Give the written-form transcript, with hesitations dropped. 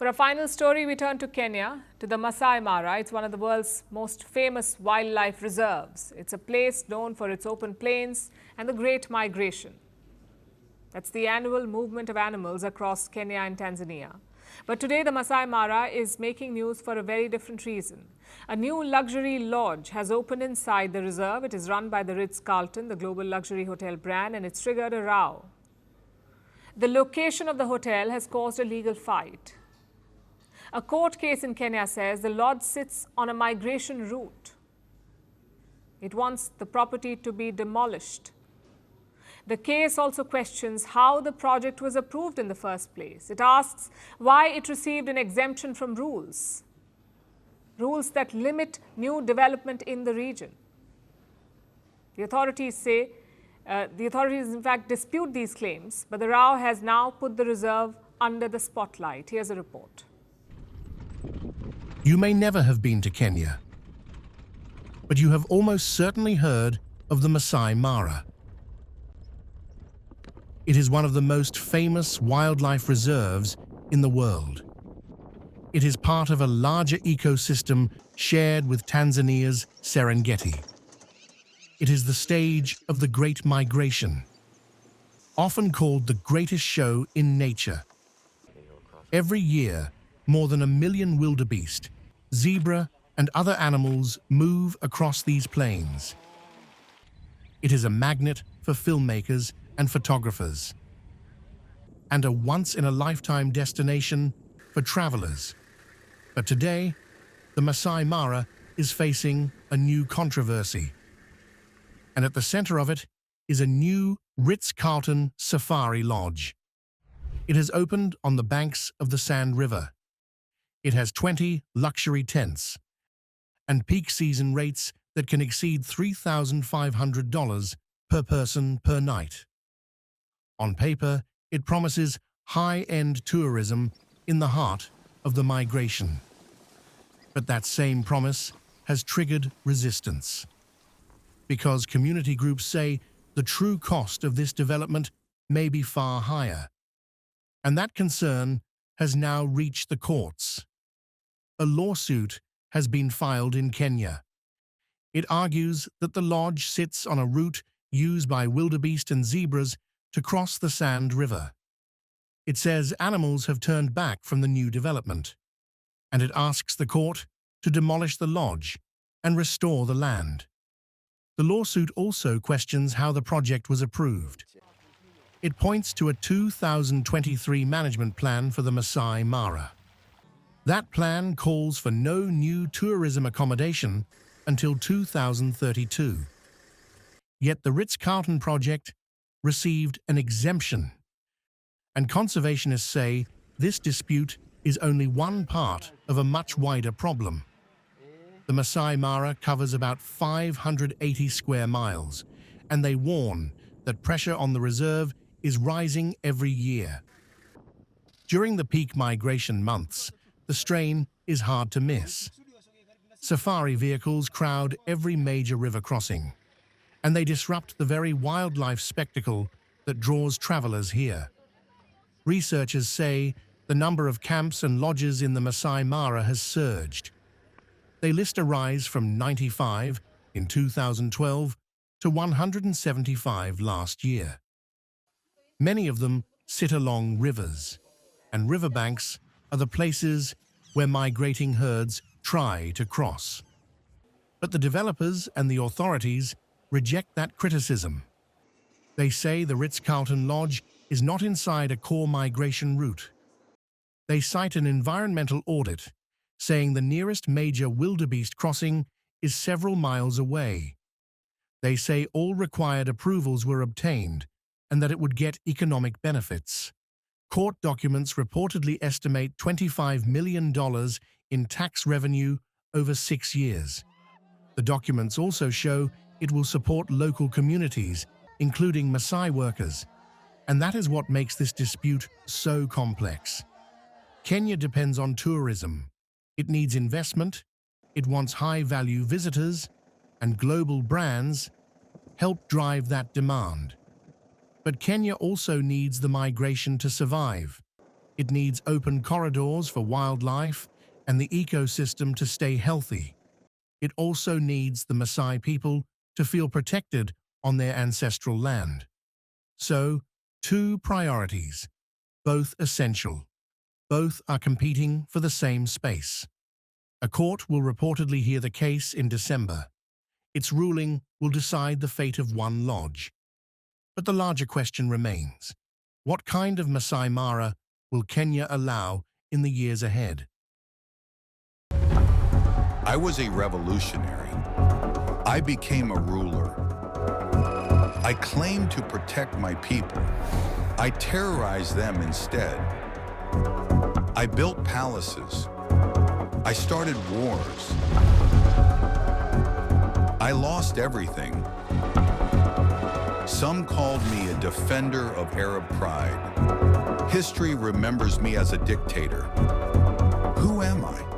For a final story, we turn to Kenya, to the Maasai Mara. It's one of the world's most famous wildlife reserves. It's a place known for its open plains and the Great Migration. That's the annual movement of animals across Kenya and Tanzania. But today, the Maasai Mara is making news for a very different reason. A new luxury lodge has opened inside the reserve. It is run by the Ritz Carlton, the global luxury hotel brand, and it's triggered a row. The location of the hotel has caused a legal fight. A court case in Kenya says the lodge sits on a migration route. It wants the property to be demolished. The case also questions how the project was approved in the first place. It asks why it received an exemption from rules that limit new development in the region. The authorities in fact dispute these claims, but the row has now put the reserve under the spotlight. Here's a report. You may never have been to Kenya, but you have almost certainly heard of the Maasai Mara. It is one of the most famous wildlife reserves in the world. It is part of a larger ecosystem shared with Tanzania's Serengeti. It is the stage of the Great Migration, often called the greatest show in nature. Every year, more than 1 million wildebeest, zebra, and other animals move across these plains. It is a magnet for filmmakers and photographers, and a once-in-a-lifetime destination for travelers. But today, the Maasai Mara is facing a new controversy. And at the center of it is a new Ritz Carlton Safari Lodge. It has opened on the banks of the Sand River. It has 20 luxury tents and peak season rates that can exceed $3,500 per person per night. On paper, it promises high-end tourism in the heart of the migration. But that same promise has triggered resistance, because community groups say the true cost of this development may be far higher. And that concern has now reached the courts. A lawsuit has been filed in Kenya. It argues that the lodge sits on a route used by wildebeest and zebras to cross the Sand River. It says animals have turned back from the new development, and it asks the court to demolish the lodge and restore the land. The lawsuit also questions how the project was approved. It points to a 2023 management plan for the Maasai Mara. That plan calls for no new tourism accommodation until 2032. Yet the Ritz-Carlton project received an exemption. And conservationists say this dispute is only one part of a much wider problem. The Maasai Mara covers about 580 square miles, and they warn that pressure on the reserve is rising every year. During the peak migration months, the strain is hard to miss. Safari vehicles crowd every major river crossing, and they disrupt the very wildlife spectacle that draws travelers here. Researchers say the number of camps and lodges in the Maasai Mara has surged. They list a rise from 95 in 2012 to 175 last year. Many of them sit along rivers, and riverbanks are the places where migrating herds try to cross. But the developers and the authorities reject that criticism. They say the Ritz-Carlton Lodge is not inside a core migration route. They cite an environmental audit, saying the nearest major wildebeest crossing is several miles away. They say all required approvals were obtained and that it would get economic benefits. Court documents reportedly estimate $25 million in tax revenue over 6 years. The documents also show it will support local communities, including Maasai workers. And that is what makes this dispute so complex. Kenya depends on tourism. It needs investment, it wants high-value visitors, and global brands help drive that demand. But Kenya also needs the migration to survive. It needs open corridors for wildlife and the ecosystem to stay healthy. It also needs the Maasai people to feel protected on their ancestral land. So, two priorities, both essential. Both are competing for the same space. A court will reportedly hear the case in December. Its ruling will decide the fate of one lodge. But the larger question remains. What kind of Maasai Mara will Kenya allow in the years ahead? I was a revolutionary. I became a ruler. I claimed to protect my people. I terrorized them instead. I built palaces. I started wars. I lost everything. Some called me a defender of Arab pride. History remembers me as a dictator. Who am I?